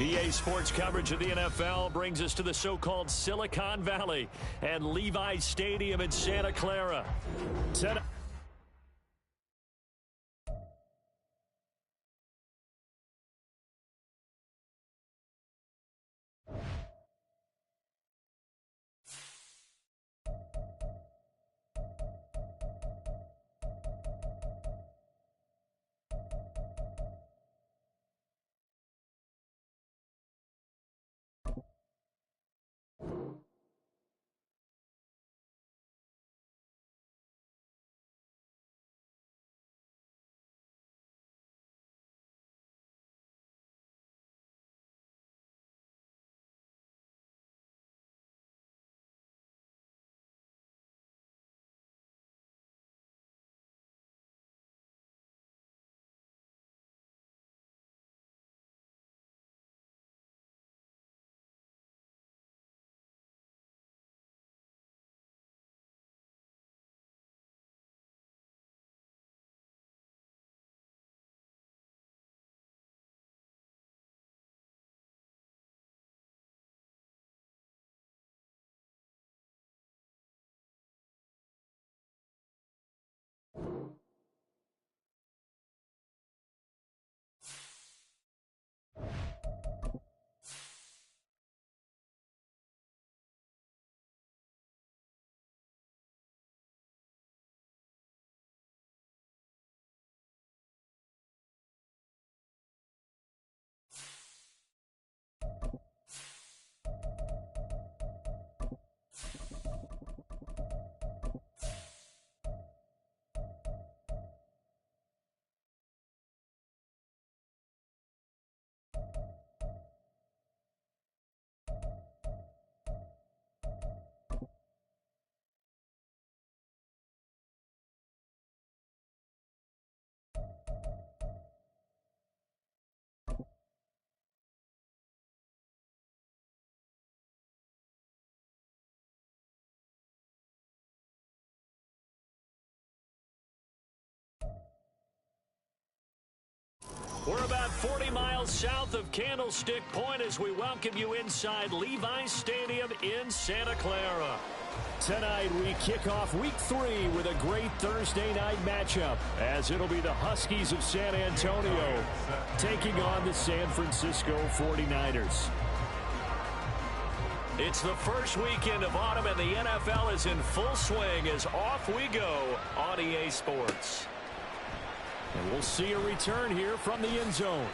EA Sports coverage of the NFL brings us to the so-called Silicon Valley and Levi's Stadium in Santa Clara. Tonight, we're about 40 miles south of Candlestick Point as we welcome you inside Levi's Stadium in Santa Clara. Tonight, we kick off Week 3 with a great Thursday night matchup, as it'll be the Huskies of San Antonio taking on the San Francisco 49ers. It's the first weekend of autumn, and the NFL is in full swing as off we go on EA Sports. And we'll see a return here from the end zone.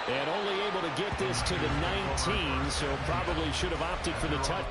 And only able to get this to the 19, so probably should have opted for the touch.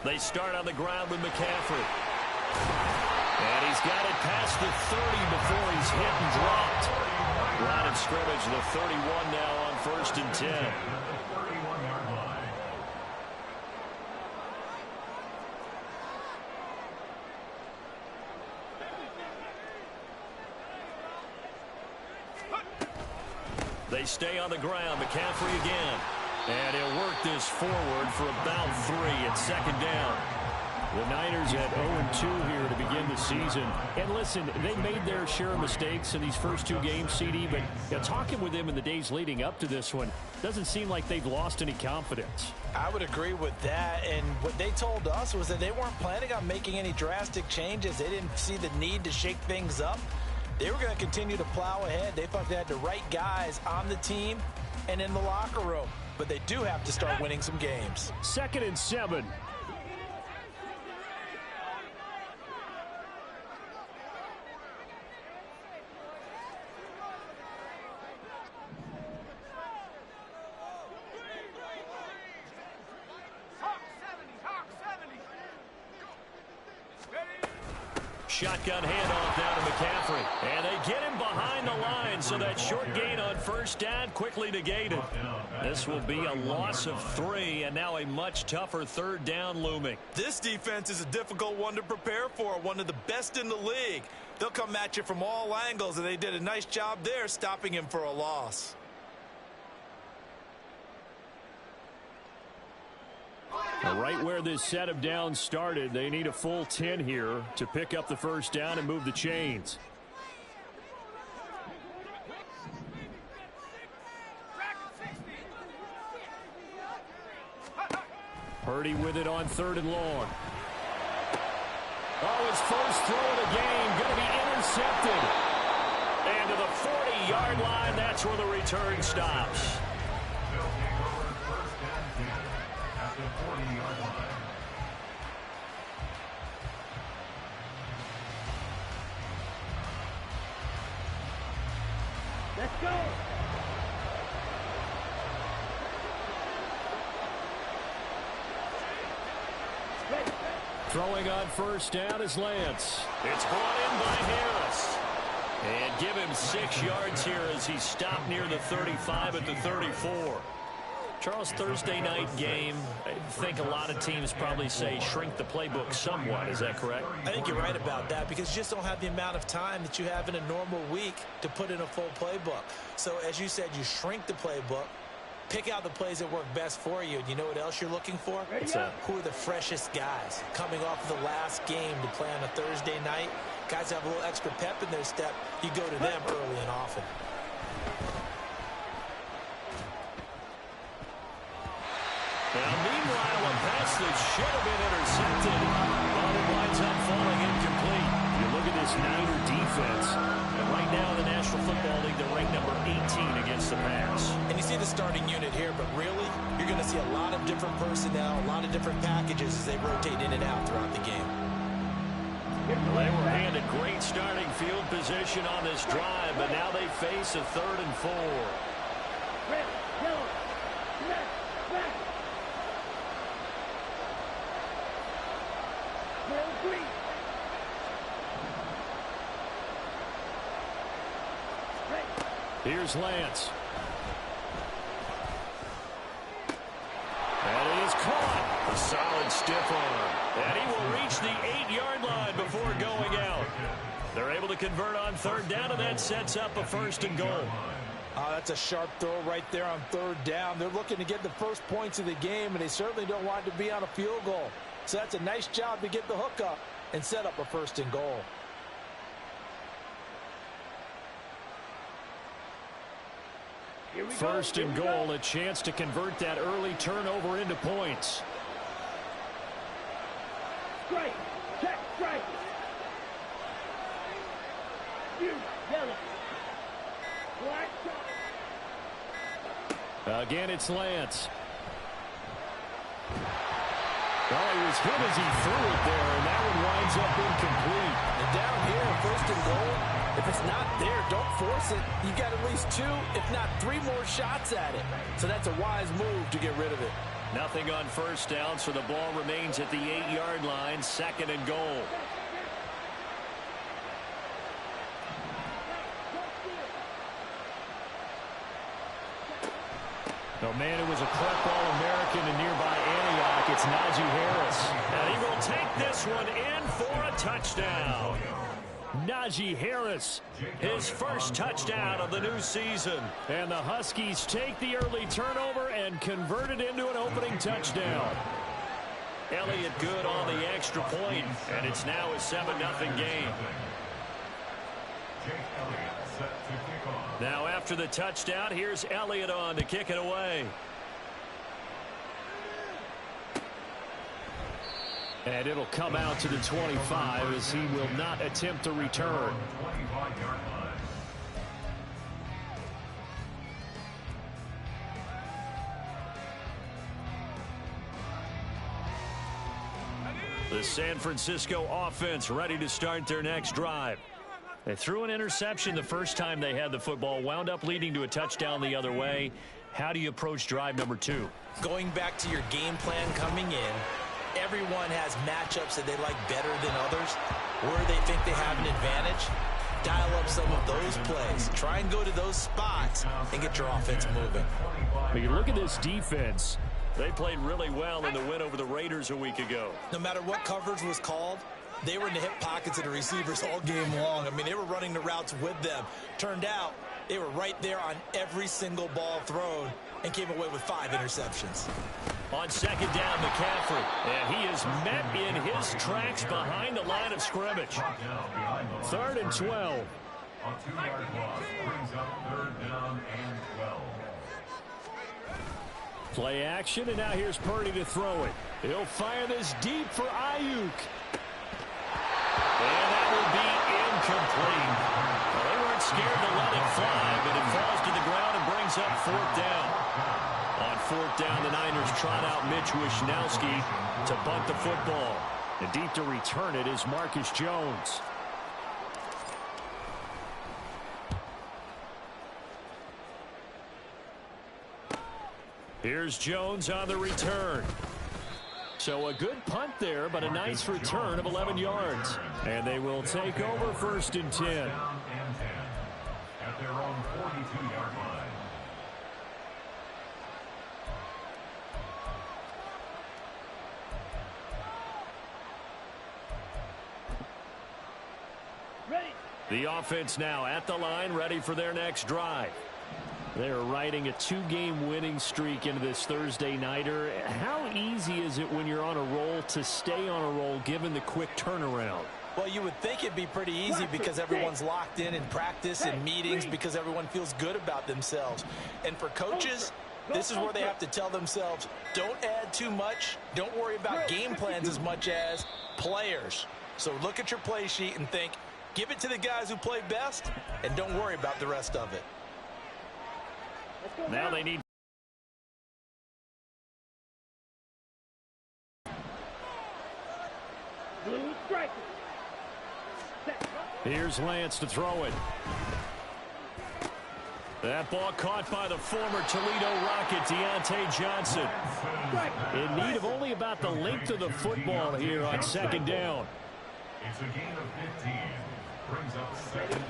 They start on the ground with McCaffrey. And he's got it past the 30 before he's hit and dropped. Line of scrimmage, the 31 now on 1st and 10. They stay on the ground. McCaffrey again. And he'll work this forward for about 3 at 2nd down. The Niners at 0-2 here to begin the season. And listen, they made their share of mistakes in these first 2 games, CD, but talking with them in the days leading up to this one, doesn't seem like they've lost any confidence. I would agree with that, and what they told us was that they weren't planning on making any drastic changes. They didn't see the need to shake things up. They were going to continue to plow ahead. They thought they had the right guys on the team and in the locker room, but they do have to start winning some games. 2nd and 7. Shotgun handoff down to McCaffrey. And they get him behind the line, so that short gain on 1st down quickly negated. This will be a loss of 3, and now a much tougher 3rd down looming. This defense is a difficult one to prepare for, one of the best in the league. They'll come at you from all angles, and they did a nice job there stopping him for a loss. Right where this set of downs started, they need a full 10 here to pick up the 1st down and move the chains. Purdy with it on 3rd and long. Oh, his first throw of the game going to be intercepted. And to the 40-yard line, that's where the return stops. Let's go. Throwing on 1st down is Lance. It's brought in by Harris. And give him 6 yards here as he stopped near the 35 at the 34. Charles, Thursday night game, I think a lot of teams probably say shrink the playbook somewhat. Is that correct? I think you're right about that because you just don't have the amount of time that you have in a normal week to put in a full playbook. So, as you said, you shrink the playbook, pick out the plays that work best for you. And you know what else you're looking for? Who are the freshest guys coming off of the last game to play on a Thursday night? Guys have a little extra pep in their step. You go to them early and often. Now, meanwhile, a pass that should have been intercepted. But it winds up falling incomplete. You look at this Niner defense. And right now in the National Football League, they're ranked number 18 against the pass. And you see the starting unit here, but really, you're going to see a lot of different personnel, a lot of different packages as they rotate in and out throughout the game. Well, they were handed great starting field position on this drive, but now they face a 3rd and 4. Red, yellow, left, back. Green. Here's Lance. And it is caught. A solid stiff arm. And he will reach the 8-yard line before going out. They're able to convert on 3rd down, and that sets up a 1st and goal. That's a sharp throw right there on 3rd down. They're looking to get the first points of the game, and they certainly don't want to be on a field goal. So that's a nice job to get the hook up and set up a 1st and goal. First and goal, a chance to convert that early turnover into points. Strike, check, strike. Yellow. Black. Again, it's Lance. Well, he was hit as he threw it there, and that one winds up incomplete. And down here, 1st and goal, if it's not there, don't force it. You got at least 2, if not 3 more shots at it. So that's a wise move to get rid of it. Nothing on first down, so the ball remains at the 8-yard line, 2nd and goal. Oh, man, it was a prep All-American in nearby Antioch. It's Najee Harris. And he will take this one in for a touchdown. Najee Harris, his first touchdown of the new season. And the Huskies take the early turnover and convert it into an opening touchdown. Elliott good on the extra point, and it's now a 7-0 game. Now after the touchdown, here's Elliott on to kick it away. And it'll come out to the 25 as he will not attempt a return. The San Francisco offense ready to start their next drive. They threw an interception the first time they had the football, wound up leading to a touchdown the other way. How do you approach drive number 2? Going back to your game plan coming in, everyone has matchups that they like better than others. Where they think they have an advantage, dial up some of those plays. Try and go to those spots and get your offense moving. But you look at this defense. They played really well in the win over the Raiders a week ago. No matter what coverage was called, they were in the hip pockets of the receivers all game long. I mean, they were running the routes with them. Turned out they were right there on every single ball thrown and came away with 5 interceptions. On 2nd down, McCaffrey. And he is met in his tracks behind the line of scrimmage. 3rd and 12. A 2-yard loss brings up 3rd down and 12. Play action, and now here's Purdy to throw it. He'll fire this deep for Ayuk. And that will be incomplete. Well, they weren't scared to let it fly, but it falls to the ground and brings up 4th down. On 4th down, the Niners trot out Mitch Wishnowski to bunt the football. And deep to return it is Marcus Jones. Here's Jones on the return. So a good punt there, but a nice return of 11 yards. And they will take over 1st and 10. At their own 42-yard line. Ready. The offense now at the line, ready for their next drive. They're riding a 2-game winning streak into this Thursday nighter. How easy is it when you're on a roll to stay on a roll given the quick turnaround? Well, you would think it'd be pretty easy because everyone's locked in practice and meetings because everyone feels good about themselves. And for coaches, this is where they have to tell themselves, don't add too much. Don't worry about game plans as much as players. So look at your play sheet and think, give it to the guys who play best and don't worry about the rest of it. Now they need. Blue striker. Here's Lance to throw it. That ball caught by the former Toledo Rocket, Deontay Johnson. In need of only about the length of the football here on 2nd down. It's a gain of 15. Brings up 2nd and 10.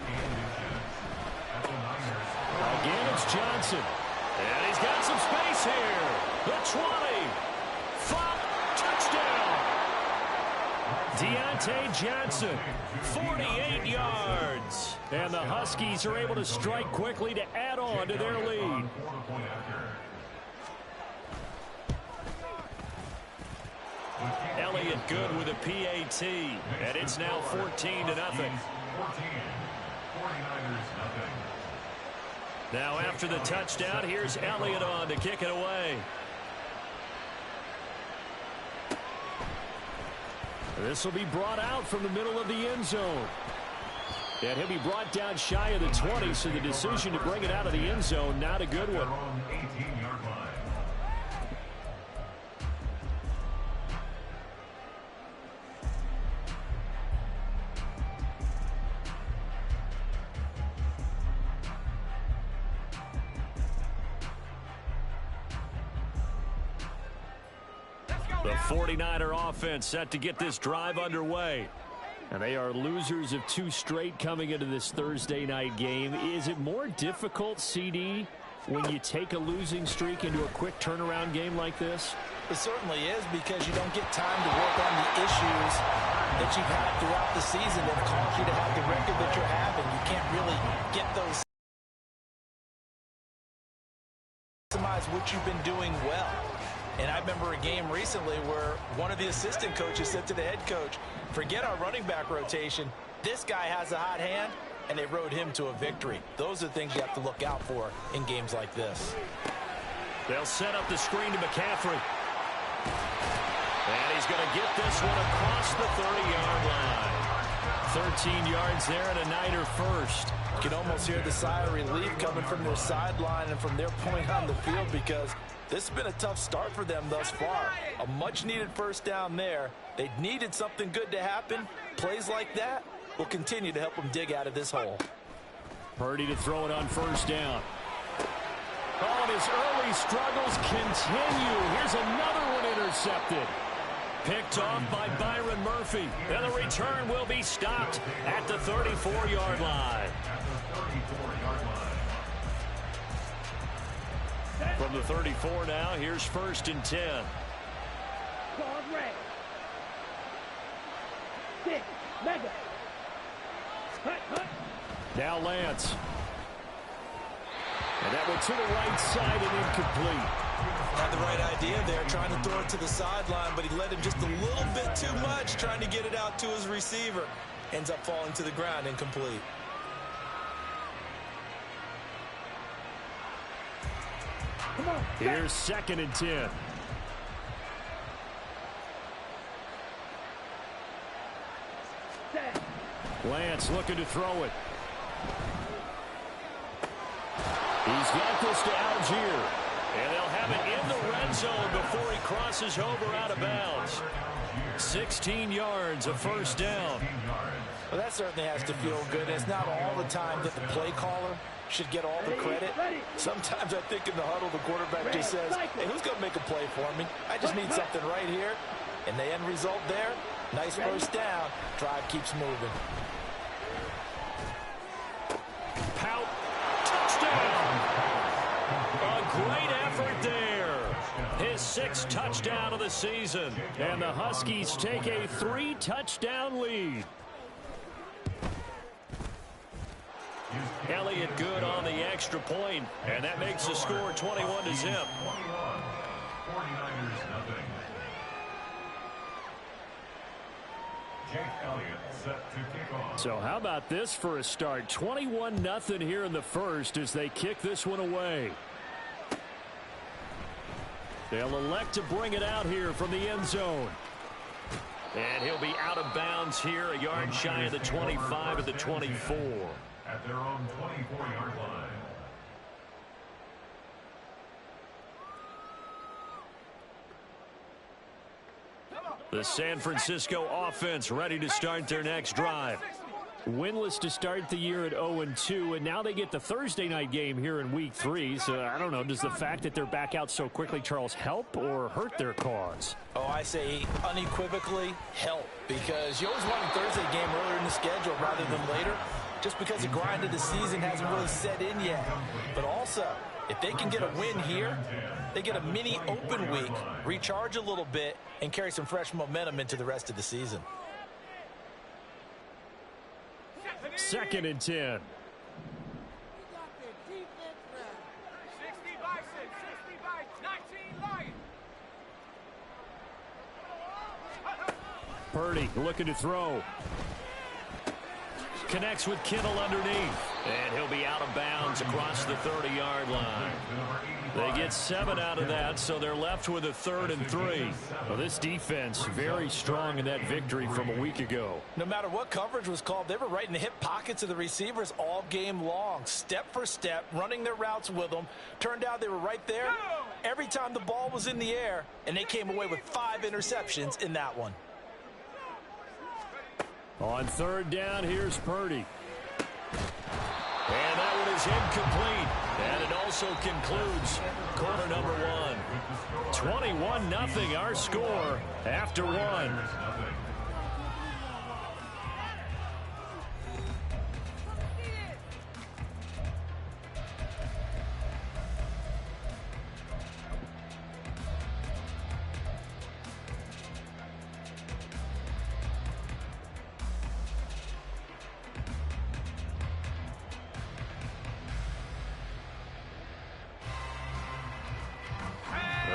At the Niners. Again, it's Johnson. And he's got some space here. The 20. Touchdown. Deontay Johnson, 48 yards. And the Huskies are able to strike quickly to add on to their lead. Elliott good with a PAT. And it's now 14-0. Now after the touchdown, here's Elliott on to kick it away. This will be brought out from the middle of the end zone. And he'll be brought down shy of the 20, so the decision to bring it out of the end zone, not a good one. The 49er offense set to get this drive underway. And they are losers of 2 straight coming into this Thursday night game. Is it more difficult, CD, when you take a losing streak into a quick turnaround game like this? It certainly is, because you don't get time to work on the issues that you've had throughout the season that have caused you to have the record that you're having. You can't really get those maximize what you've been doing well. And I remember a game recently where one of the assistant coaches said to the head coach, forget our running back rotation. This guy has a hot hand, and they rode him to a victory. Those are things you have to look out for in games like this. They'll set up the screen to McCaffrey. And he's going to get this one across the 30-yard line. 13 yards there and a Niner first. You can almost hear the sigh of relief coming from their sideline and from their point on the field, because this has been a tough start for them thus far. A much-needed first down there. They needed something good to happen. Plays like that will continue to help them dig out of this hole. Purdy to throw it on first down. Oh, and his early struggles continue. Here's another one intercepted. Picked off by Byron Murphy. And the return will be stopped at the 34-yard line. From the 34 now, here's 1st and 10. Guard red. 6. Mega. Hut. Now Lance. And that one to the right side and incomplete. Had the right idea there, trying to throw it to the sideline, but he led him just a little bit too much, trying to get it out to his receiver. Ends up falling to the ground, incomplete. Come on. Here's 2nd and 10. Set. Lance looking to throw it. He's got this to Algier. And they'll have it in the red zone before he crosses over out of bounds. 16 yards, a first down. Well, that certainly has to feel good. It's not all the time that the play caller should get all the credit. Sometimes I think in the huddle, the quarterback just says, hey, who's going to make a play for me? I just need something right here. And the end result there, nice first down. Drive keeps moving. Pout. Touchdown. A great effort there. His 6th touchdown of the season. And the Huskies take a 3-touchdown lead. Elliott good on the extra point, and that makes the score 21-0. 49ers nothing. Jake Elliott set to kick off. So how about this for a start? 21-0 here in the first as they kick this one away. They'll elect to bring it out here from the end zone. And he'll be out of bounds here, a yard shy of the 25 of the 24. At their own 24-yard line. The San Francisco offense ready to start their next drive. Winless to start the year at 0-2, and now they get the Thursday night game here in Week 3. So, I don't know, does the fact that they're back out so quickly, Charles, help or hurt their cause? Oh, I say unequivocally help, because you always want a Thursday game earlier in the schedule rather than later, just because the grind of the season hasn't really set in yet. But also, if they can get a win here, they get a mini open week, recharge a little bit, and carry some fresh momentum into the rest of the season. 2nd and 10. Purdy looking to throw. Connects with Kittle underneath. And he'll be out of bounds across the 30-yard line. They get 7 out of that, so they're left with a 3rd and 3. Well, this defense very strong in that victory from a week ago. No matter what coverage was called, they were right in the hip pockets of the receivers all game long. Step for step, running their routes with them. Turned out they were right there every time the ball was in the air, and they came away with 5 interceptions in that one. On 3rd down, here's Purdy. And that one is incomplete. And it also concludes quarter number one. 21-0 our score after one.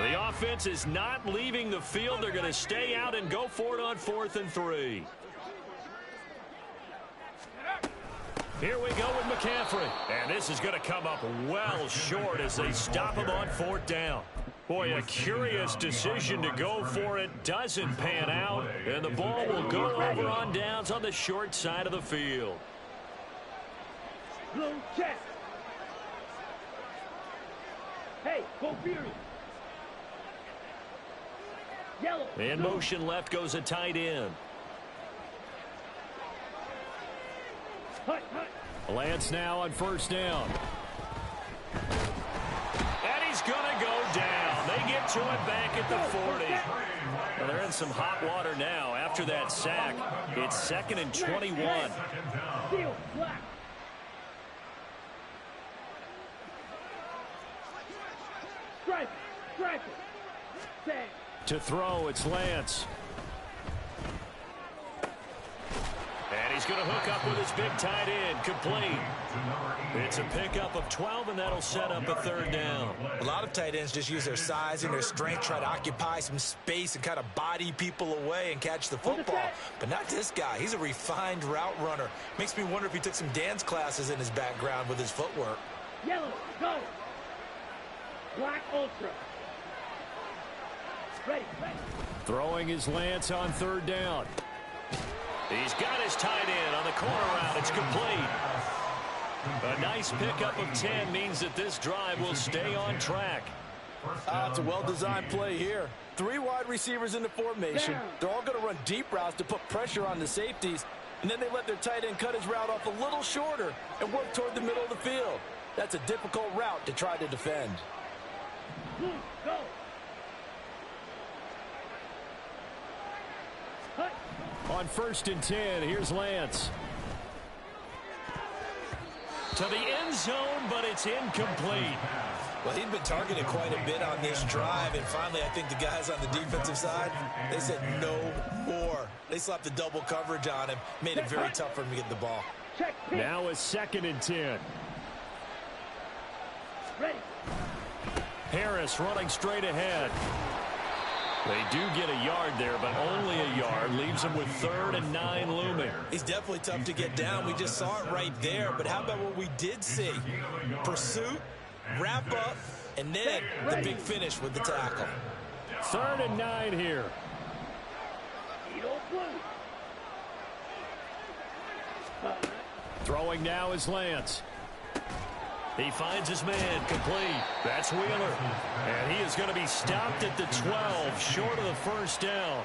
The offense is not leaving the field. They're going to stay out and go for it on 4th and 3. Here we go with McCaffrey. And this is going to come up well short as they stop him on 4th down. Boy, a curious decision to go for it. Doesn't pan out. And the ball will go over on downs on the short side of the field. Blue check. Hey, go Fury. Yellow. In motion left goes a tight end. Hut, hut. Lance now on 1st down. And he's going to go down. They get to him back at the 40. Well, they're in some hot water now after that sack. It's 2nd and 21. Steal, black. Strike, strike it. Say. To throw, it's Lance. And he's going to hook up with his big tight end, complete. It's a pickup of 12, and that'll set up a 3rd down. A lot of tight ends just use their size and their strength, try to occupy some space and kind of body people away and catch the football. But not this guy. He's a refined route runner. Makes me wonder if he took some dance classes in his background with his footwork. Yellow, go. Black Ultra. Ready, ready. Throwing is Lance on 3rd down. He's got his tight end on the corner route. It's complete. A nice pickup of 10 means that this drive will stay on track. It's a well-designed play here. 3 wide receivers in the formation. They're all going to run deep routes to put pressure on the safeties. And then they let their tight end cut his route off a little shorter and work toward the middle of the field. That's a difficult route to try to defend. Go. Hut. On 1st and 10, here's Lance. To the end zone, but it's incomplete. Well, he'd been targeted quite a bit on this drive, and finally I think the guys on the defensive side, they said no more. They slapped the double coverage on him, made it very tough for him to get the ball. Check. Now it's 2nd and 10. Ready. Harris running straight ahead. They do get a yard there, but only a yard. Leaves them with 3rd and 9 looming. He's definitely tough to get down. We just saw it right there. But how about what we did see? Pursuit, wrap up, and then the big finish with the tackle. 3rd and 9 here. Throwing now is Lance. He finds his man, complete. That's Wheeler. And he is going to be stopped at the 12, short of the 1st down.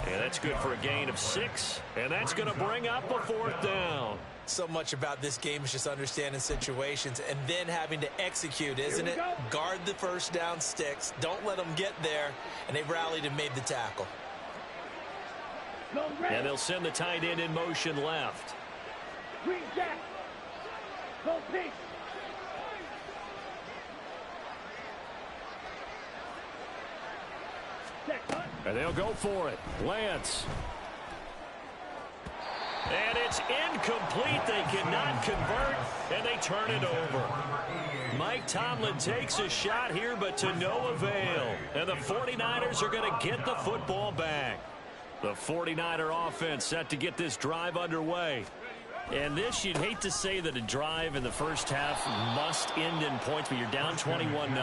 And that's good for a gain of 6. And that's going to bring up a 4th down. So much about this game is just understanding situations and then having to execute, isn't it? Guard the 1st down sticks. Don't let them get there. And they rallied and made the tackle. And they'll send the tight end in motion left. Green Jack. Go pink. And they'll go for it. Lance. And it's incomplete. They cannot convert, and they turn it over. Mike Tomlin takes a shot here, but to no avail. And the 49ers are going to get the football back. The 49er offense set to get this drive underway. And this, you'd hate to say that a drive in the first half must end in points, but you're down 21-0.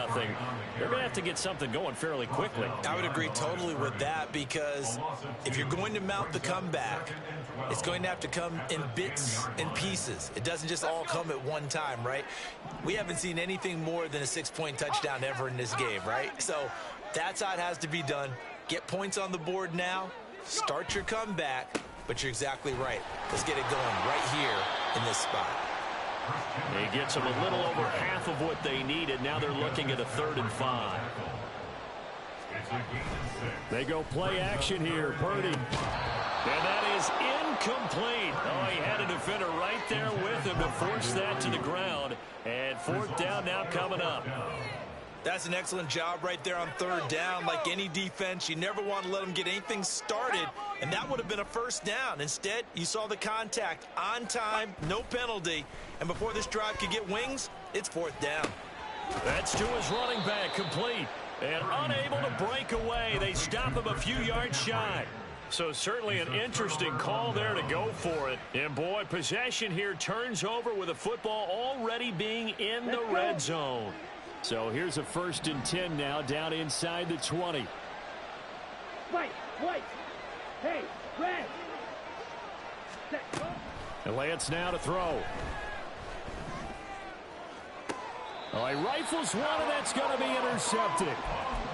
They're going to have to get something going fairly quickly. I would agree totally with that, because if you're going to mount the comeback, it's going to have to come in bits and pieces. It doesn't just all come at one time, right? We haven't seen anything more than a 6-point touchdown ever in this game, right? So that's how it has to be done. Get points on the board now. Start your comeback. But you're exactly right. Let's get it going right here in this spot. He gets them a little over half of what they needed. Now they're looking at a 3rd and 5. They go play action here. Purdy. And that is incomplete. Oh, he had a defender right there with him to force that to the ground. And 4th down now coming up. That's an excellent job right there on 3rd down. Like any defense, you never want to let them get anything started, and that would have been a 1st down. Instead, you saw the contact on time, no penalty, and before this drive could get wings, it's 4th down. That's to his running back, complete. And unable to break away. They stop him a few yards shy. So certainly an interesting call there to go for it. And boy, possession here turns over with the football already being in the red zone. So here's a 1st and 10 now down inside the 20. White. Hey, red. Set. And Lance now to throw. Oh, he rifles one, and that's going to be intercepted.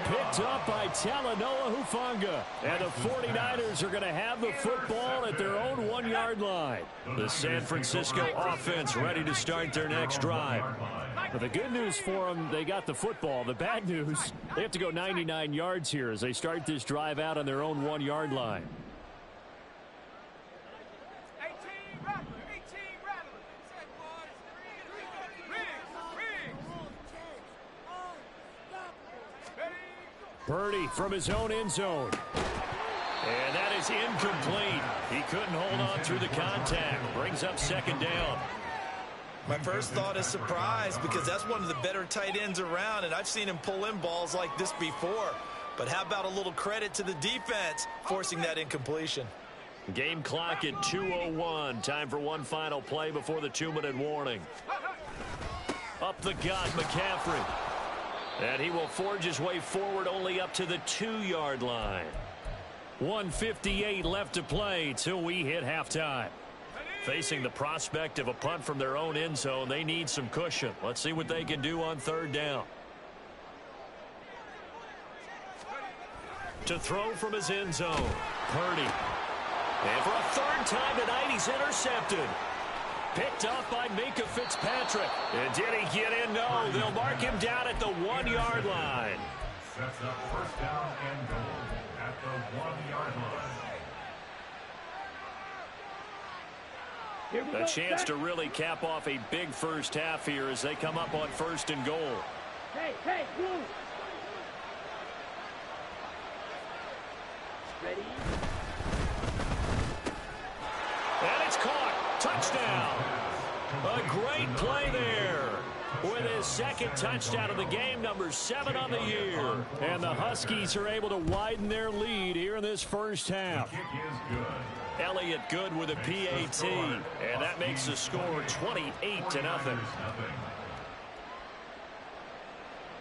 Picked up by Talanoa Hufanga. And the 49ers are going to have the football at their own 1-yard line. The San Francisco offense ready to start their next drive. But the good news for them, they got the football. The bad news, they have to go 99 yards here as they start this drive out on their own 1-yard line. Purdy from his own end zone. And that is incomplete. He couldn't hold on through the contact. Brings up 2nd down. My first thought is surprise, because that's one of the better tight ends around, and I've seen him pull in balls like this before. But how about a little credit to the defense forcing that incompletion? Game clock at 2:01. Time for one final play before the 2-minute warning. Up the gut, McCaffrey. And he will forge his way forward only up to the 2-yard line. 1:58 left to play till we hit halftime. Facing the prospect of a punt from their own end zone, they need some cushion. Let's see what they can do on 3rd down. To throw from his end zone, Purdy. And for a 3rd time tonight, he's intercepted. Picked up by Minkah Fitzpatrick. And did he get in? No. They'll mark him down at the 1-yard line. Sets up 1st down and goal at the 1-yard line. A chance to really cap off a big first half here as they come up on 1st and goal. Hey, blue. Ready? And it's caught. Touchdown. A great play there. With his 2nd touchdown of the game, number 7 on the year. And the Huskies are able to widen their lead here in this first half. Kick is good. Elliott good with a PAT. And that makes the score 28-0.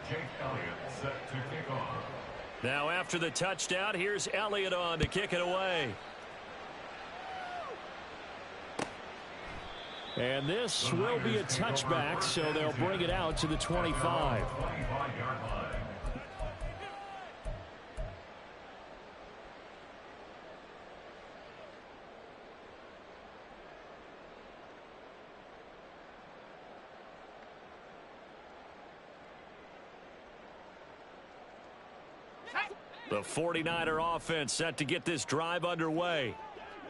Jake Elliott set to kick off. Now after the touchdown, here's Elliott on to kick it away. And this will be a touchback, so they'll bring it out to the 25. 25-yard line. The 49er offense set to get this drive underway.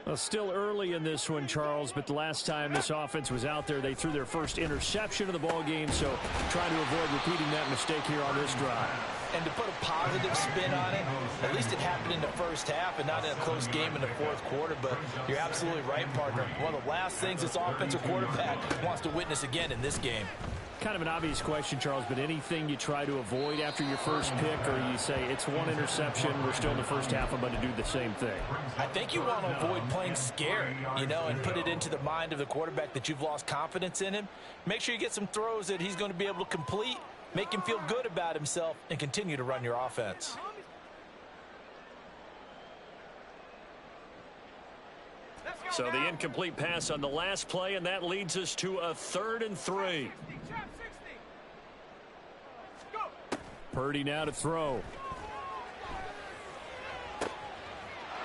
Well, still early in this one, Charles, but the last time this offense was out there, they threw their first interception of the ball game, so trying to avoid repeating that mistake here on this drive. And to put a positive spin on it, at least it happened in the first half and not in a close game in the 4th quarter, but you're absolutely right, partner. One of the last things this offensive quarterback wants to witness again in this game. Kind of an obvious question, Charles, but anything you try to avoid after your first pick, or you say it's one interception, we're still in the first half, I'm going to do the same thing? I think you want to avoid playing scared, and put it into the mind of the quarterback that you've lost confidence in him. Make sure you get some throws that he's going to be able to complete, make him feel good about himself, and continue to run your offense. So the incomplete pass on the last play, and that leads us to a 3rd and 3. Purdy now to throw.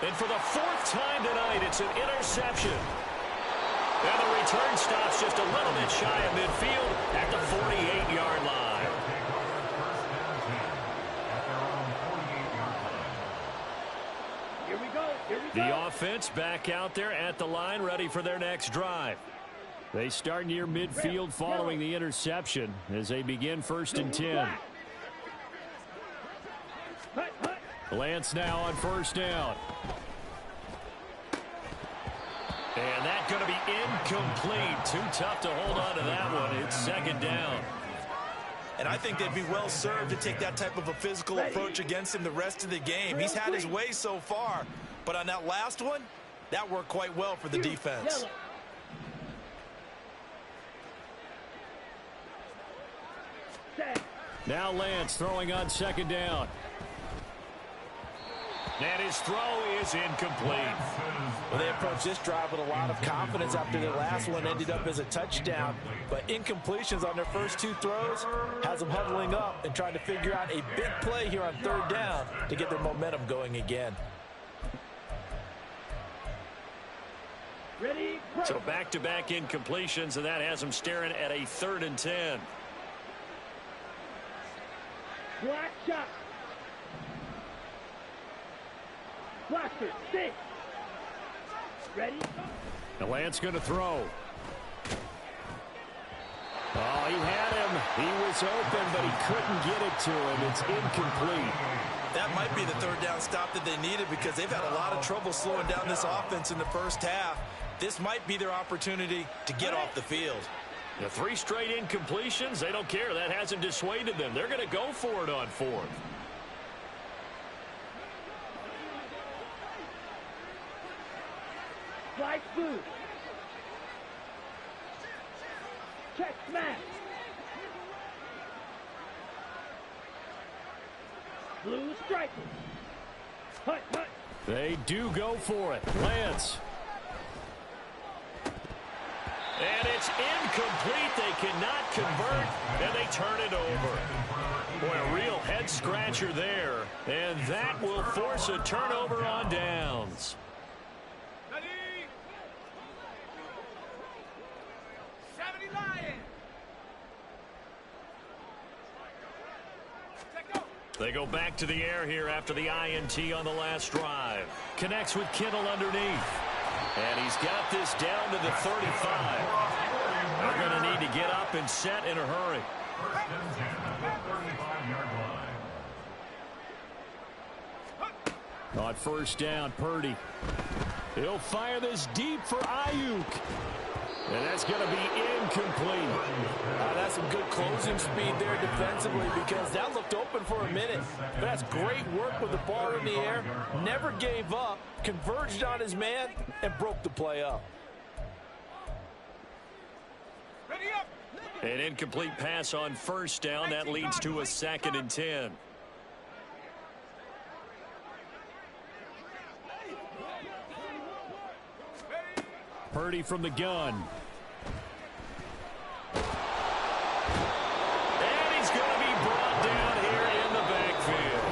And for the 4th time tonight, it's an interception. And the return stops just a little bit shy of midfield at the 48-yard line. Here we go. Here we go. The offense back out there at the line, ready for their next drive. They start near midfield following the interception as they begin 1st and 10. Lance now on 1st down. And that's going to be incomplete. Too tough to hold on to that one. It's 2nd down. And I think they'd be well served to take that type of a physical approach against him the rest of the game. He's had his way so far, but on that last one, that worked quite well for the defense. Now Lance throwing on 2nd down. And his throw is incomplete. Well, they approached this drive with a lot of confidence after their last one ended up as a touchdown. But incompletions on their first 2 throws has them huddling up and trying to figure out a big play here on 3rd down to get their momentum going again. Ready? So back-to-back incompletions, and that has them staring at a 3rd and 10. Black shot. Blaster, stay. Ready? Now Lance going to throw. Oh, he had him. He was open, but he couldn't get it to him. It's incomplete. That might be the 3rd down stop that they needed because they've had a lot of trouble slowing down this offense in the first half. This might be their opportunity to get off the field. The 3 straight incompletions, they don't care. That hasn't dissuaded them. They're going to go for it on 4th. Fly food. Check smash. Blue striker. Hut, hut. They do go for it. Lance. And it's incomplete. They cannot convert, and they turn it over. Boy, a real head-scratcher there, and that will force a turnover on downs. Ready? 70 Lion. They go back to the air here after the INT on the last drive. Connects with Kittle underneath. And he's got this down to the 35. They're going to need to get up and set in a hurry. 35-yard line. On 1st down, Purdy. He'll fire this deep for Ayuk. And that's going to be incomplete. That's some good closing speed there defensively because that looked open for a minute. But that's great work with the ball in the air. Never gave up, converged on his man, and broke the play up. Ready up. An incomplete pass on 1st down. That leads to a 2nd and 10. Purdy from the gun. And he's going to be brought down here in the backfield.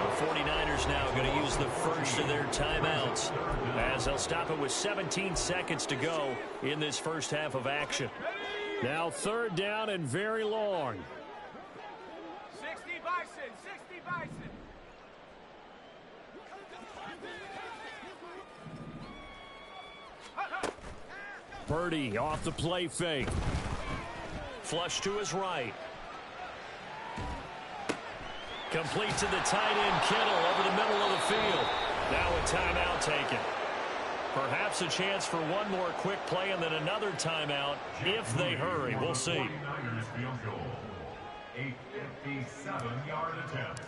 The 49ers now going to use the first of their timeouts as they'll stop it with 17 seconds to go in this first half of action. Now 3rd down and very long. 60 Bison, 60 Bison. Purdy off the play fake. Flush to his right. Complete to the tight end, Kittle, over the middle of the field. Now a timeout taken. Perhaps a chance for one more quick play and then another timeout if they hurry. We'll see. 49ers field goal. A 57-yard attempt.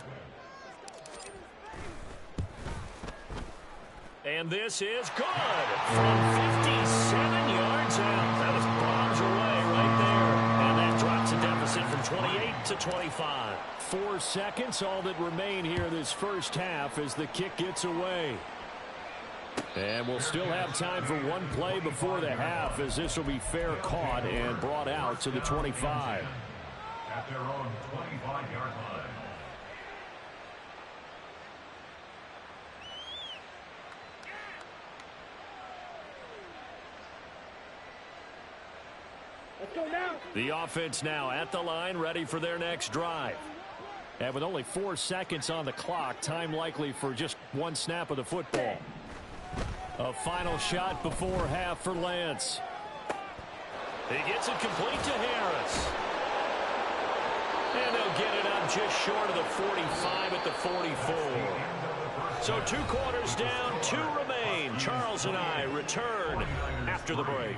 And this is good from 57 yards out. That was bombs away right there. And that drops a deficit from 28 to 25. 4 seconds, all that remain here this first half as the kick gets away. And we'll still have time for one play before the half as this will be fair caught and brought out to the 25. At their own 25-yard line. The offense now at the line, ready for their next drive. And with only 4 seconds on the clock, time likely for just one snap of the football. A final shot before half for Lance. He gets it complete to Harris. And they'll get it up just short of the 45 at the 44. So 2 quarters down, 2 remain. Charles and I return after the break.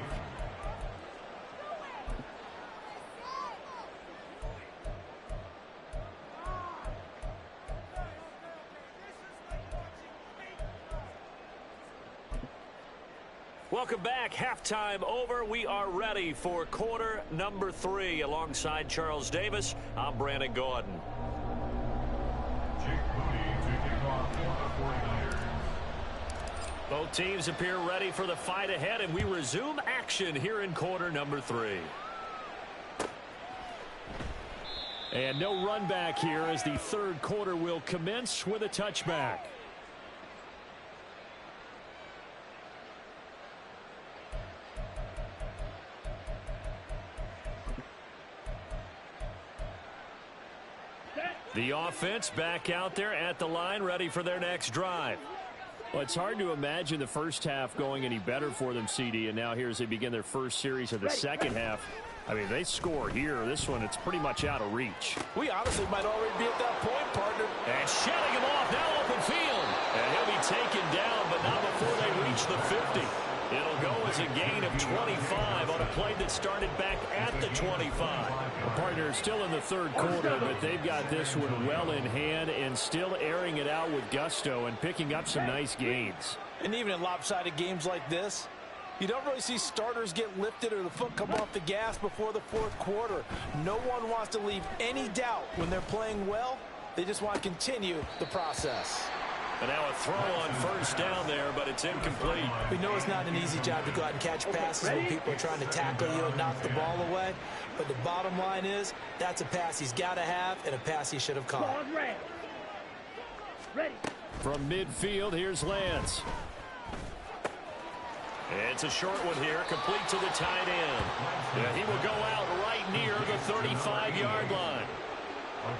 Welcome back. Halftime over. We are ready for quarter number 3. Alongside Charles Davis, I'm Brandon Gordon. Both teams appear ready for the fight ahead, and we resume action here in quarter number 3. And no run back here as the third quarter will commence with a touchback. The offense back out there at the line, ready for their next drive. Well, it's hard to imagine the first half going any better for them, CD, and now here as they begin their first series of the second half. I mean, they score here. This one, it's pretty much out of reach. We honestly might already be at that point, partner. And shedding him off, now open field. And he'll be taken down, but not before they reach the 50. It'll go as a gain of 25 on a play that started back at the 25. The partner still in the third quarter, but they've got this one well in hand and still airing it out with gusto and picking up some nice gains. And even in lopsided games like this, you don't really see starters get lifted or the foot come off the gas before the fourth quarter. No one wants to leave any doubt when they're playing well. They just want to continue the process. And now a throw on first down there, but it's incomplete. We know it's not an easy job to go out and catch passes when people are trying to tackle you and knock the ball away. But the bottom line is, that's a pass he's got to have and a pass he should have caught. From midfield, here's Lance. It's a short one here, complete to the tight end. And he will go out right near the 35-yard line.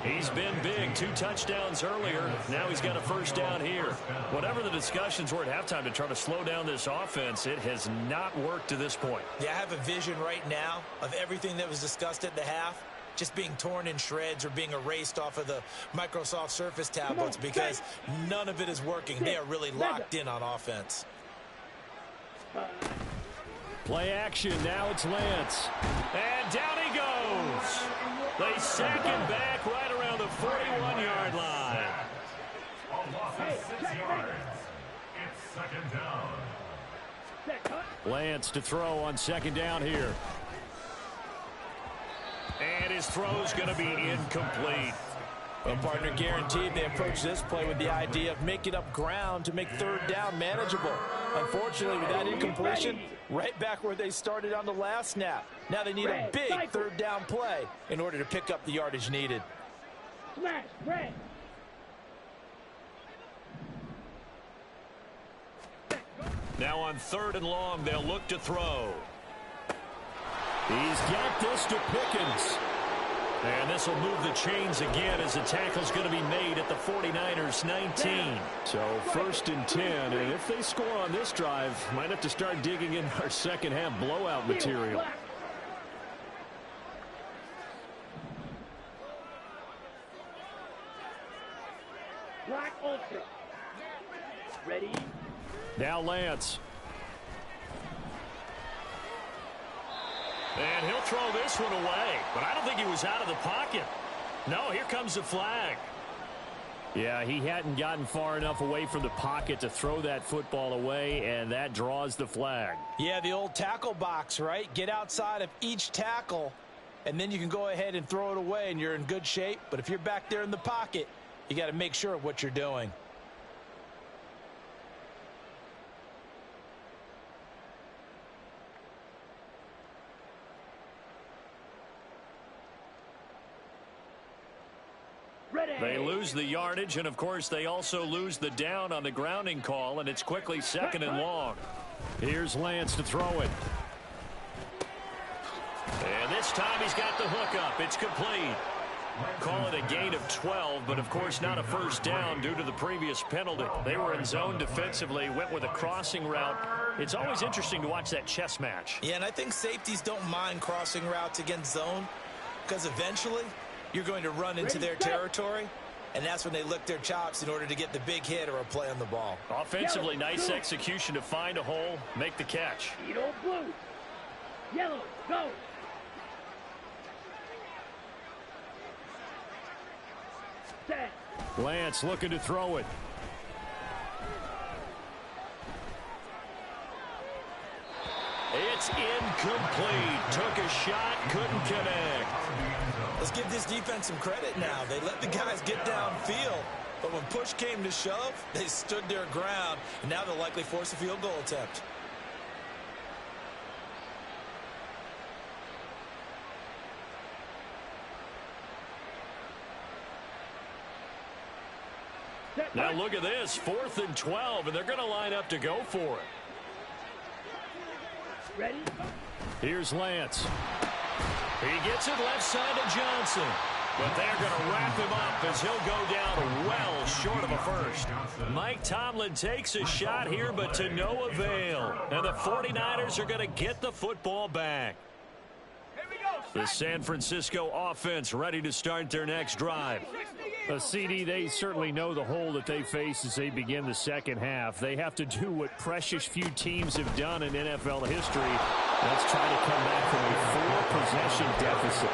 He's been big, 2 touchdowns earlier. Now he's got a first down here. Whatever the discussions were at halftime to try to slow down this offense, it has not worked to this point. Yeah, I have a vision right now of everything that was discussed at the half just being torn in shreds or being erased off of the Microsoft Surface tablets because none of it is working. They are really locked in on offense. Play action. Now it's Lance. And down he goes. They sack him back right around the 41-yard line. A loss of 6 yards. It's second down. Lance to throw on second down here. And his throw's going to be incomplete. Well, partner, guaranteed they approach this play with the idea of making up ground to make third down manageable. Unfortunately, with that incompletion, right back where they started on the last snap. Now they need a big third down play in order to pick up the yardage needed. Now on 3rd and long, they'll look to throw. He's got this to Pickens. And this will move the chains again as the tackle's going to be made at the 49ers 19. So 1st and 10, and if they score on this drive, might have to start digging in our second half blowout material. Black Ultra. Ready? Now Lance. And he'll throw this one away. But I don't think he was out of the pocket. No, here comes the flag. Yeah, he hadn't gotten far enough away from the pocket to throw that football away, and that draws the flag. Yeah, the old tackle box, right? Get outside of each tackle, and then you can go ahead and throw it away, and you're in good shape. But if you're back there in the pocket, you got to make sure of what you're doing. They lose the yardage, and, of course, they also lose the down on the grounding call, and it's quickly 2nd and long. Here's Lance to throw it. And this this time he's got the hook up. It's complete. Call it a gain of 12, but of course not a first down due to the previous penalty. They were in zone defensively, went with a crossing route. It's always interesting to watch that chess match. Yeah, and I think safeties don't mind crossing routes against zone because eventually you're going to run into their territory, and that's when they lick their chops in order to get the big hit or a play on the ball. Offensively, nice execution to find a hole, make the catch. Yellow, blue. Yellow, go. Set. Lance looking to throw it. It's incomplete. Took a shot, couldn't connect. Let's give this defense some credit now. They let the guys get downfield, but when push came to shove, they stood their ground, and now they'll likely force a field goal attempt. Now look at this, 4th and 12, and they're going to line up to go for it. Ready? Here's Lance. He gets it left side to Johnson. But they're going to wrap him up as he'll go down well short of a first. Mike Tomlin takes a shot here, but to no avail. And the 49ers are going to get the football back. The San Francisco offense ready to start their next drive. CD, they certainly know the hole that they face as they begin the second half. They have to do what precious few teams have done in NFL history. Let's try to come back from a 4-possession deficit.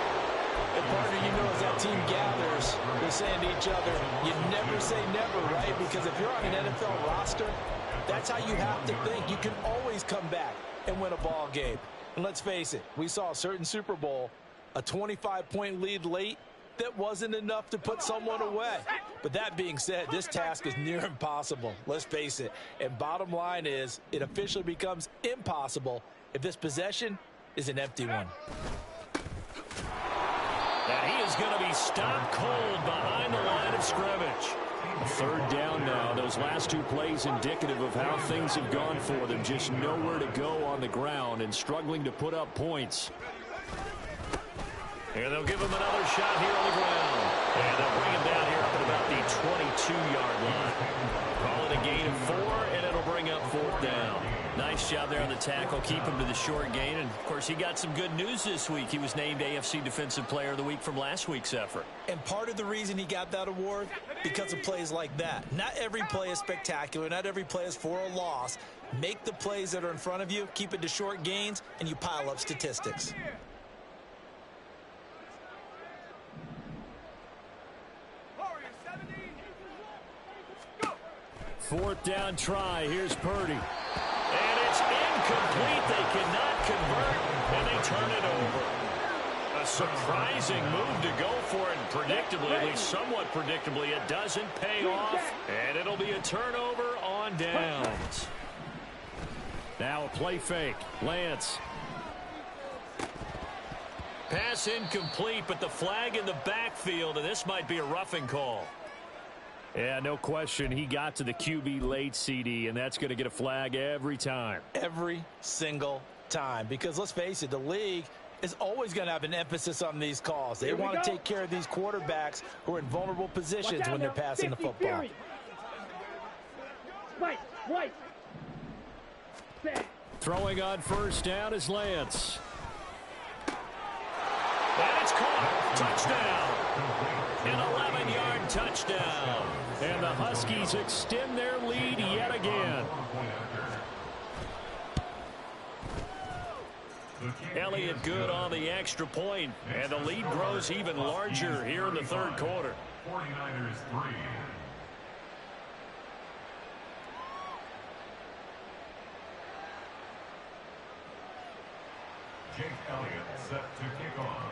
And partner, you know, as that team gathers, they're saying to each other, you never say never, right? Because if you're on an NFL roster, that's how you have to think. You can always come back and win a ball game. And let's face it, we saw a certain Super Bowl, a 25-point lead late, that wasn't enough to put someone away. But that being said, this task is near impossible. Let's face it. And bottom line is, it officially becomes impossible if this possession is an empty one. And he is going to be stopped cold behind the line of scrimmage. 3rd down now. Those last 2 plays indicative of how things have gone for them. Just nowhere to go on the ground and struggling to put up points. And they'll give him another shot here on the ground. And they'll bring him down here up at about the 22-yard line. Call it a gain of 4, and it'll bring up 4th down. Nice job there on the tackle. Keep him to the short gain. And, of course, he got some good news this week. He was named AFC Defensive Player of the Week from last week's effort. And part of the reason he got that award, because of plays like that. Not every play is spectacular. Not every play is for a loss. Make the plays that are in front of you, keep it to short gains, and you pile up statistics. 4th down try. Here's Purdy. And it's incomplete. They cannot convert, and they turn it over. A surprising move to go for it, and predictably, at least somewhat predictably, it doesn't pay off, and it'll be a turnover on downs. Now a play fake. Lance. Pass incomplete, but the flag in the backfield, and this might be a roughing call. Yeah, no question. He got to the QB late, CD, and that's going to get a flag every time. Every single time. Because let's face it, the league is always going to have an emphasis on these calls. They want to take care of these quarterbacks who are in vulnerable positions when they're passing the football. White. Throwing on 1st down is Lance. And it's caught. Touchdown. An 11-yard touchdown. And the Huskies extend their lead yet again. Elliott good on the extra point, and the lead grows even larger here in the 3rd quarter. 49ers 3. Jake Elliott set to kick off.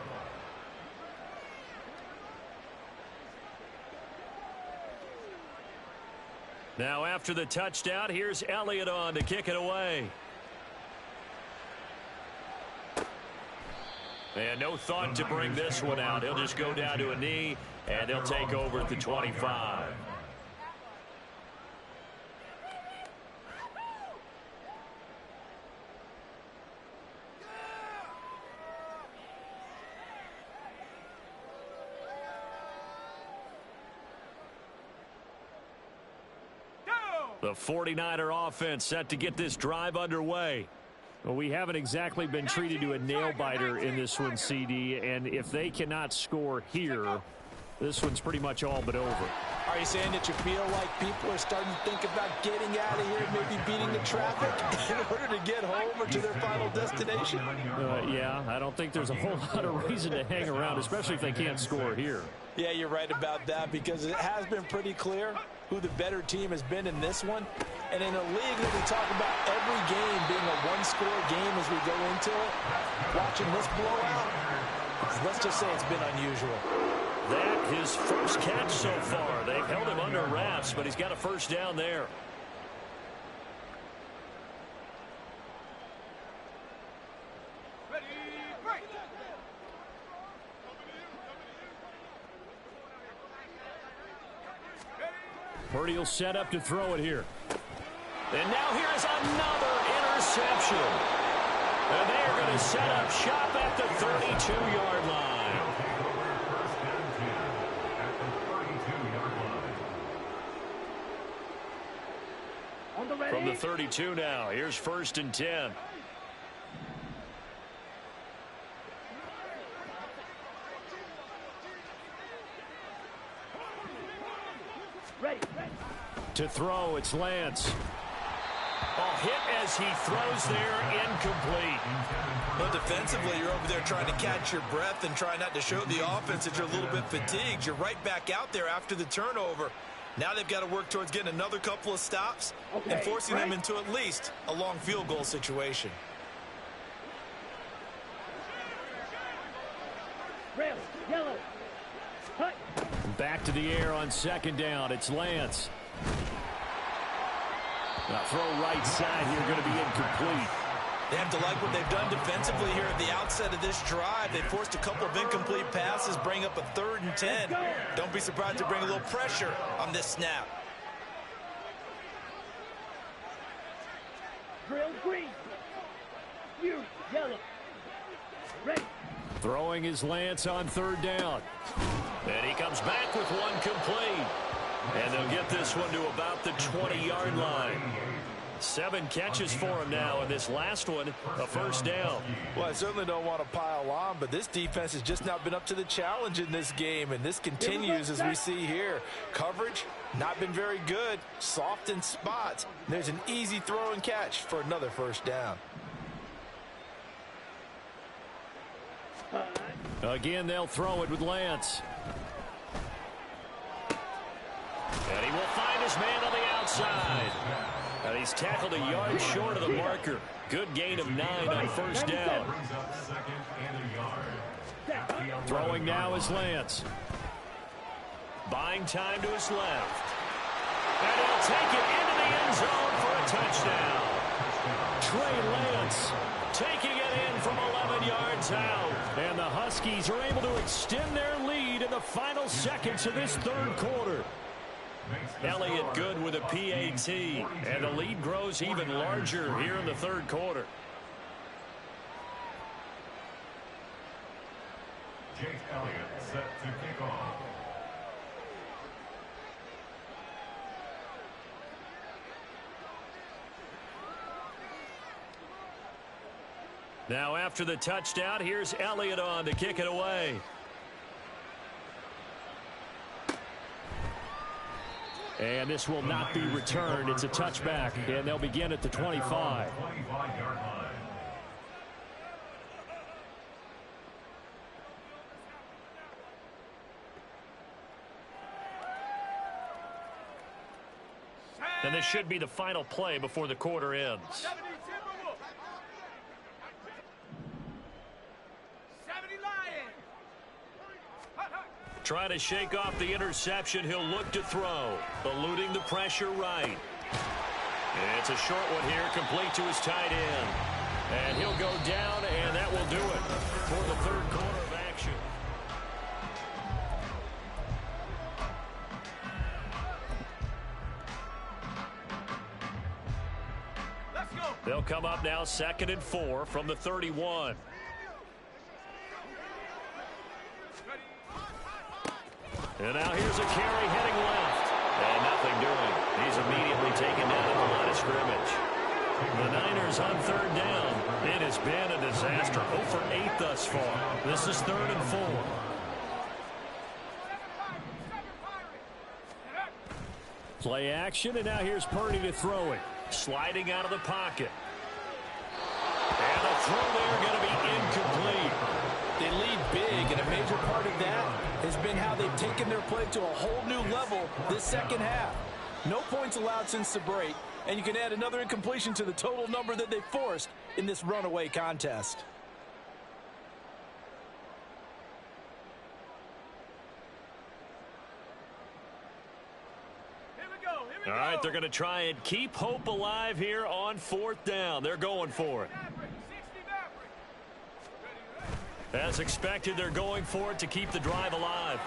Now after the touchdown, here's Elliott on to kick it away. And no thought to bring this one out. He'll just go down to a knee, and they'll take over at the 25. The 49er offense set to get this drive underway. Well, we haven't exactly been treated to a nail-biter in this one, CD, and if they cannot score here, this one's pretty much all but over. Are you saying that you feel like people are starting to think about getting out of here, maybe beating the traffic in order to get home or to their final destination? Yeah, I don't think there's a whole lot of reason to hang around, especially if they can't score here. Yeah, you're right about that, because it has been pretty clear who the better team has been in this one. And in a league that we talk about every game being a one-score game as we go into it, watching this blowout, let's just say it's been unusual. That his first catch so far. They've held him under wraps, but he's got a first down there. Purdy will set up to throw it here. And now here's another interception. And they are going to set up shop at the 32-yard line. From the 32 now, here's 1st and 10. Ready. To throw, it's Lance. Hit as he throws there, incomplete. Well, defensively, you're over there trying to catch your breath and try not to show the offense that you're a little bit fatigued. You're right back out there after the turnover. Now they've got to work towards getting another couple of stops and forcing them into at least a long field goal situation. Rail, yellow. Cut. Back to the air on 2nd down. It's Lance. Now throw right side here, going to be incomplete. They have to like what they've done defensively here at the outset of this drive. They forced a couple of incomplete passes, bring up a 3rd and 10. Don't be surprised to bring a little pressure on this snap. Drill green. You, yellow. Ready. Throwing is Lance on 3rd down. And he comes back with one complete. And they'll get this one to about the 20-yard line. 7 catches for him now, and this last one, a first down. Well, I certainly don't want to pile on, but this defense has just not been up to the challenge in this game, and this continues as we see here. Coverage, not been very good, soft in spots. There's an easy throw and catch for another first down. Again, they'll throw it with Lance. And he will find his man on the outside. And he's tackled a yard short of the marker. Good gain of 9 on first down. Throwing now is Lance. Buying time to his left. And he'll take it into the end zone for a touchdown. Trey Lance taking it in from 11 yards out. And the Huskies are able to extend their lead in the final seconds of this 3rd quarter. Elliott good with a PAT, and the lead grows even larger here in the 3rd quarter. Jake Elliott set to kick off. Now after the touchdown, here's Elliott on to kick it away. And this will not be returned. It's a touchback, and they'll begin at the 25. And this should be the final play before the quarter ends. Trying to shake off the interception. He'll look to throw. Eluding the pressure right. It's a short one here, complete to his tight end. And he'll go down, and that will do it for the 3rd quarter of action. Let's go. They'll come up now 2nd and 4 from the 31. And now here's a carry heading left. And nothing doing. He's immediately taken down been a disaster. 0 for 8 thus far. This is 3rd and 4. Play action, and now here's Purdy to throw it. Sliding out of the pocket. And the throw there going to be incomplete. They lead big, and a major part of that has been how they've taken their play to a whole new level this second half. No points allowed since the break, and you can add another incompletion to the total number that they forced in this runaway contest. All right, they're going to try and keep hope alive here on 4th down. They're going for it. As expected, they're going for it to keep the drive alive.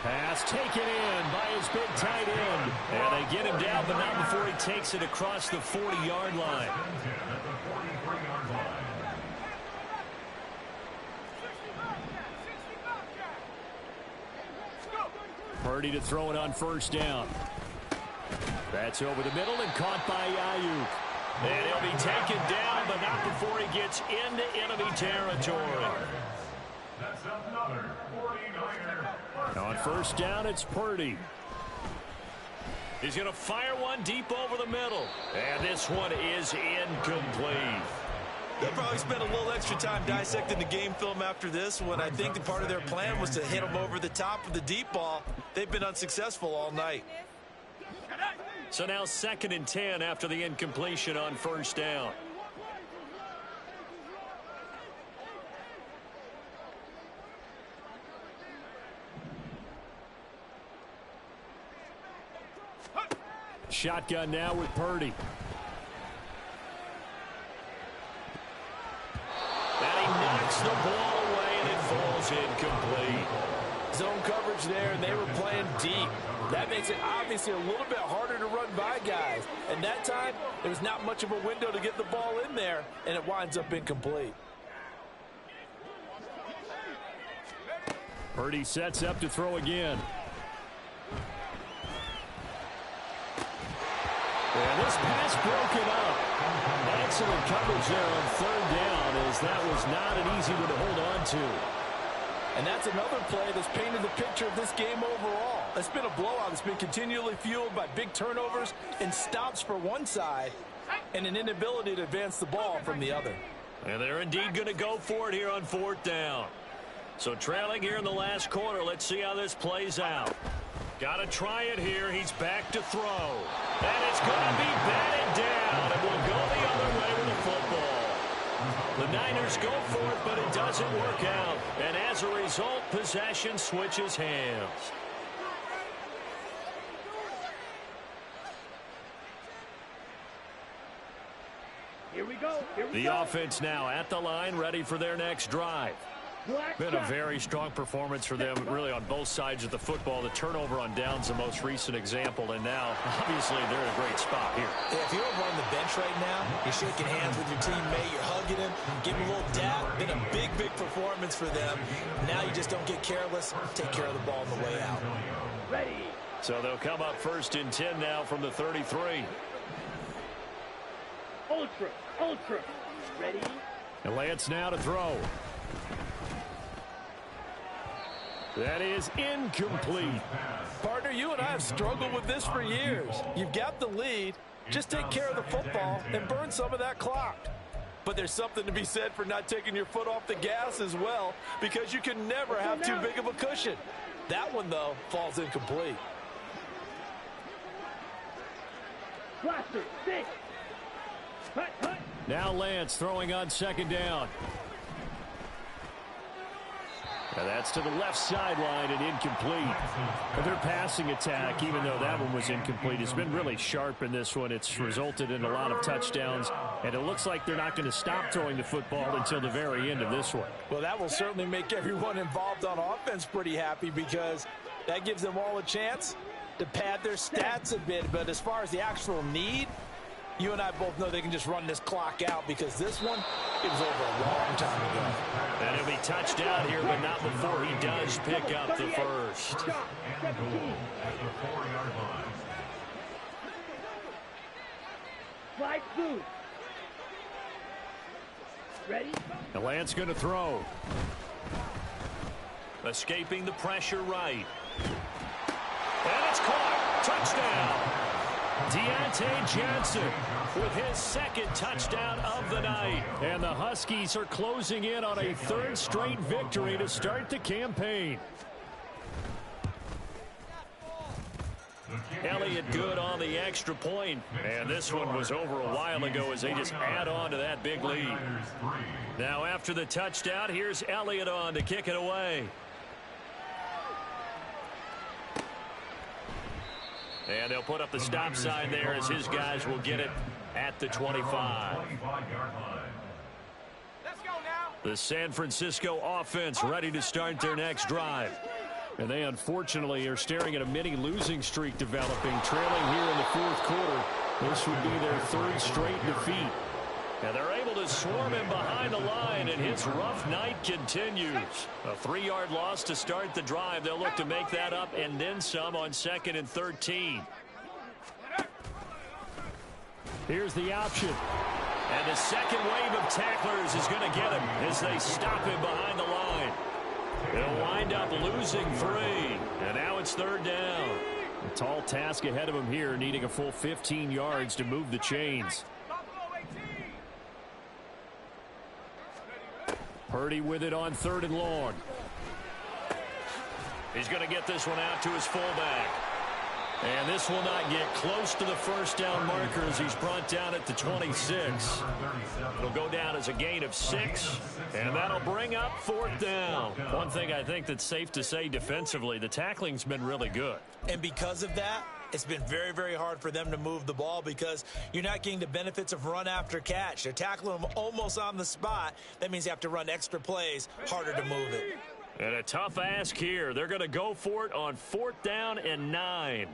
Pass taken in by his big tight end. And they get him down, but not before he takes it across the 40-yard line. Purdy to throw it on 1st down. That's over the middle and caught by YeeHee. And he'll be taken down, but not before he gets into enemy territory. That's another 49er. On 1st down, it's Purdy. He's going to fire one deep over the middle. And this one is incomplete. They'll probably spend a little extra time dissecting the game film after this one. I think that part of their plan was to hit them over the top of the deep ball. They've been unsuccessful all night. So now 2nd and 10 after the incompletion on 1st down. Shotgun now with Purdy. And he knocks the ball away, and it falls incomplete. Zone coverage there, and they were playing deep. That makes it obviously a little bit harder to run by guys. And that time, there's not much of a window to get the ball in there, and it winds up incomplete. Purdy sets up to throw again. And this pass broken up. Excellent coverage there on 3rd down, as that was not an easy one to hold on to. And that's another play that's painted the picture of this game overall. It's been a blowout that's been continually fueled by big turnovers and stops for one side and an inability to advance the ball from the other. And they're indeed going to go for it here on 4th down. So trailing here in the last quarter, let's see how this plays out. Got to try it here. He's back to throw. And it's going to be batted down. And will go the other way with the football. The Niners go for it, but it doesn't work out. And as a result, possession switches hands. Here we go. The offense now at the line, ready for their next drive. Been a very strong performance for them, really, on both sides of the football. The turnover on downs, the most recent example, and now, obviously, they're in a great spot here. Yeah, if you're over on the bench right now, you're shaking hands with your teammate, you're hugging him, giving him a little dap. Been a big, big performance for them. Now you just don't get careless. Take care of the ball on the way out. Ready. So they'll come up 1st and 10 now from the 33. Ultra. Ready. And Lance now to throw. That is incomplete. Partner, you and I have struggled with this for years. You've got the lead. Just take care of the football and burn some of that clock. But there's something to be said for not taking your foot off the gas as well, because you can never have too big of a cushion. That one, though, falls incomplete. Blaster. 6. Hut. Now Lance throwing on 2nd down. Now that's to the left sideline and incomplete. But their passing attack, even though that one was incomplete, has been really sharp in this one. It's resulted in a lot of touchdowns, and it looks like they're not going to stop throwing the football until the very end of this one. Well, that will certainly make everyone involved on offense pretty happy, because that gives them all a chance to pad their stats a bit. But as far as the actual need, you and I both know they can just run this clock out, because this one, it was over a long time ago. And he'll be touched out here, but not before he does pick up the first. And goal at the 4-yard line. Slide through. Ready? And Lance going to throw. Escaping the pressure right. And it's caught. Touchdown. Deontay Johnson with his second touchdown of the night. And the Huskies are closing in on a third straight victory to start the campaign. Elliott good on the extra point. And this one was over a while ago as they just add on to that big lead. Now after the touchdown, here's Elliott on to kick it away. And they'll put up the stop sign there as his guys will get it at the 25. The San Francisco offense ready to start their next drive. And they unfortunately are staring at a mini losing streak developing, trailing here in the fourth quarter. This would be their third straight defeat. And they're able to swarm him behind the line, and his rough night continues. A 3-yard loss to start the drive. They'll look to make that up and then some on 2nd and 13. Here's the option. And the second wave of tacklers is going to get him as they stop him behind the line. They'll wind up losing 3. And now it's 3rd down. A tall task ahead of him here, needing a full 15 yards to move the chains. Purdy with it on 3rd and long. He's going to get this one out to his fullback. And this will not get close to the first down marker as he's brought down at the 26. It'll go down as a gain of 6, and that'll bring up 4th down. One thing I think that's safe to say defensively, the tackling's been really good. And because of that, it's been very, very hard for them to move the ball because you're not getting the benefits of run after catch. They're tackling them almost on the spot. That means you have to run extra plays, harder to move it. And a tough ask here. They're going to go for it on 4th down and 9.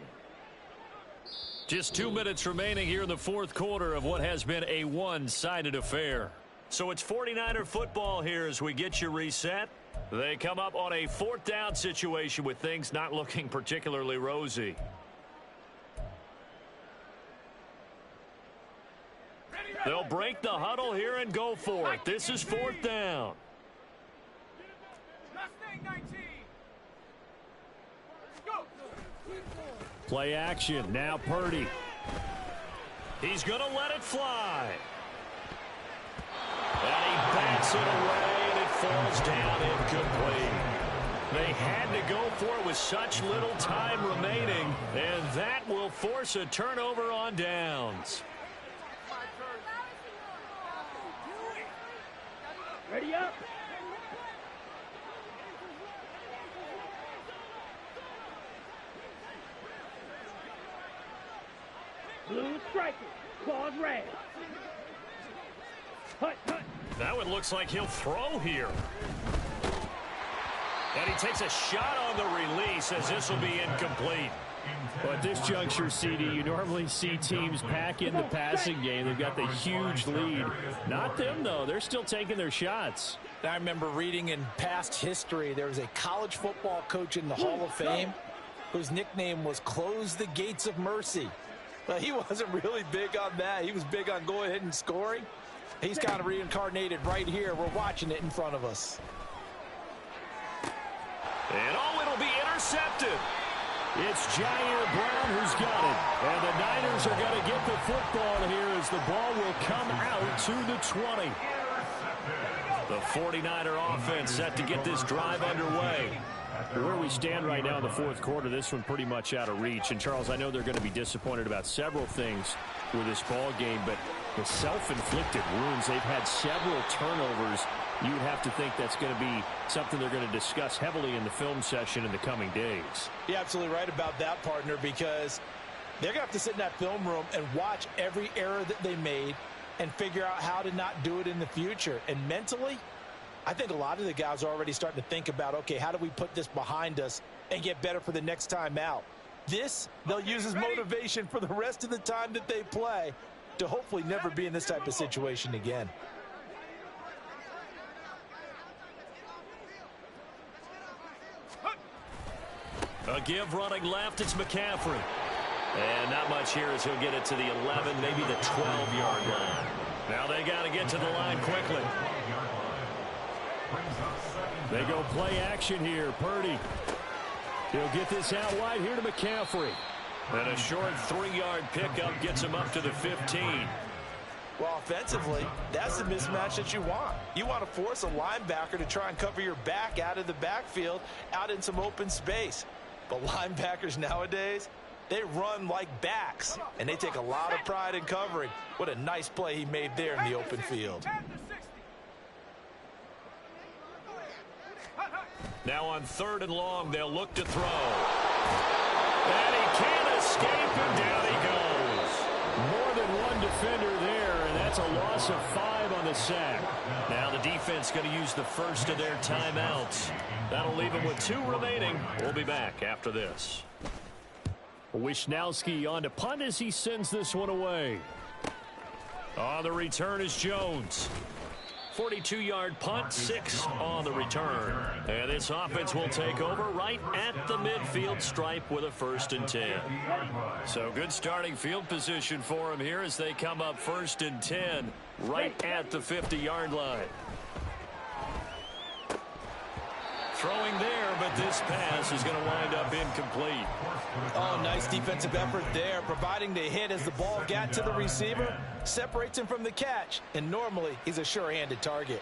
Just 2 minutes remaining here in the fourth quarter of what has been a one-sided affair. So it's 49er football here as we get you reset. They come up on a 4th down situation with things not looking particularly rosy. They'll break the huddle here and go for it. This is 4th down. Play action. Now Purdy. He's going to let it fly. And he bats it away, and it falls down incomplete. They had to go for it with such little time remaining, and that will force a turnover on downs. Ready up. Blue striker. Claws red. Hut, hut. Now it looks like he'll throw here. And he takes a shot on the release as this will be incomplete. Well, at this juncture, CD, you normally see teams pack in the passing game. They've got the huge lead. Not them, though. They're still taking their shots. I remember reading in past history, there was a college football coach in the Hall of Fame whose nickname was Close the Gates of Mercy. Well, he wasn't really big on that. He was big on going ahead and scoring. He's kind of reincarnated right here. We're watching it in front of us. And it'll be intercepted. It's Jair Brown who's got it. And the Niners are going to get the football here as the ball will come out to the 20. The 49er offense set to get this drive underway. Where we stand right now in the fourth quarter, this one pretty much out of reach. And, Charles, I know they're going to be disappointed about several things with this ball game, but the self-inflicted wounds, they've had several turnovers. You would have to think that's going to be something they're going to discuss heavily in the film session in the coming days. You're absolutely right about that, partner, because they're going to have to sit in that film room and watch every error that they made and figure out how to not do it in the future. And mentally, I think a lot of the guys are already starting to think about, okay, how do we put this behind us and get better for the next time out? This, they'll use as motivation for the rest of the time that they play to hopefully never be in this type of situation again. A give running left, it's McCaffrey. And not much here as he'll get it to the 11, maybe the 12-yard line. Now they got to get to the line quickly. brings up second. They go play action here. Purdy. He'll get this out wide here to McCaffrey. And a short 3-yard pickup gets him up to the 15. Well, offensively, that's the mismatch that you want. You want to force a linebacker to try and cover your back out of the backfield, out in some open space. But linebackers nowadays, they run like backs, and they take a lot of pride in covering. What a nice play he made there in the open field. Now on 3rd and long, they'll look to throw. And he can't escape, and down he goes. More than one defender there, and that's a loss of 5 on the sack. Now the defense going to use the first of their timeouts. That'll leave them with 2 remaining. We'll be back after this. Wishnowski on to punt as he sends this one away. On the return is Jones. 42-yard punt, 6 on the return. And this offense will take over right at the midfield stripe with a 1st and 10. So good starting field position for them here as they come up 1st and 10 right at the 50-yard line. Throwing there, but this pass is going to wind up incomplete. Oh, nice defensive effort there, providing the hit as the ball got to the receiver, separates him from the catch, and normally he's a sure-handed target.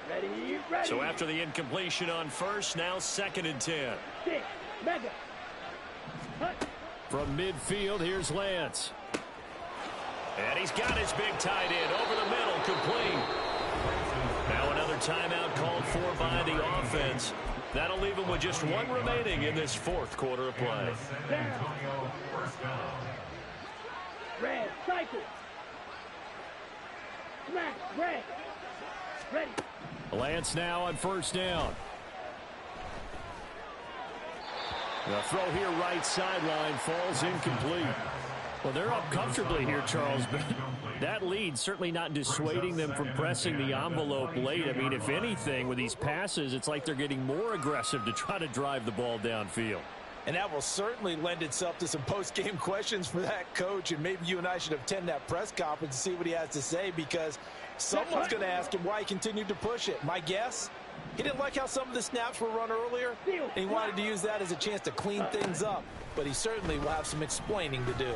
Ready, ready. So after the incompletion on 1st, now 2nd and 10. 6, mega. Hut. From midfield, here's Lance. And he's got his big tight end over the middle, complete. Now another timeout called for by the offense. That'll leave him with just 1 remaining in this 4th quarter of play. Down. Red, cycle. Smack, red. Ready. Lance now on 1st down. The throw here right sideline falls incomplete. Well, they're up comfortably here, Charles, but that lead certainly not dissuading them from pressing the envelope late. I mean, if anything, with these passes, it's like they're getting more aggressive to try to drive the ball downfield. And that will certainly lend itself to some post-game questions for that coach, and maybe you and I should attend that press conference and see what he has to say, because someone's going to ask him why he continued to push it. My guess, he didn't like how some of the snaps were run earlier, and he wanted to use that as a chance to clean things up, but he certainly will have some explaining to do.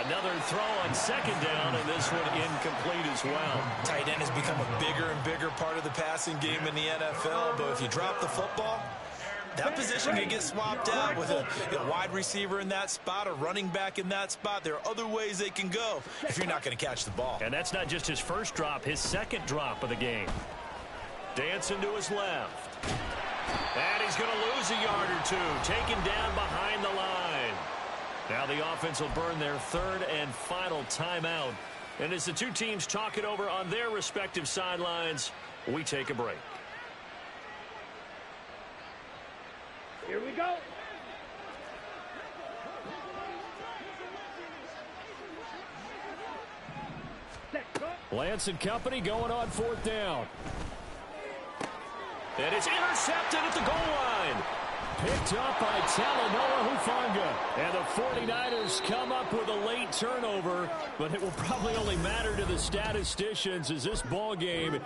Another throw on 2nd down, and this one incomplete as well. Tight end has become a bigger and bigger part of the passing game in the NFL, but if you drop the football, that position can get swapped out with a wide receiver in that spot, a running back in that spot. There are other ways they can go if you're not going to catch the ball. And that's not just his 1st drop, his 2nd drop of the game. Dancing to his left. And he's going to lose a yard or 2, taken down behind the line. Now the offense will burn their 3rd and final timeout. And as the 2 teams talk it over on their respective sidelines, we take a break. Here we go. Lance and company going on 4th down. And it's intercepted at the goal line. Picked up by Talanoa Hufanga. And the 49ers come up with a late turnover, but it will probably only matter to the statisticians as this ball game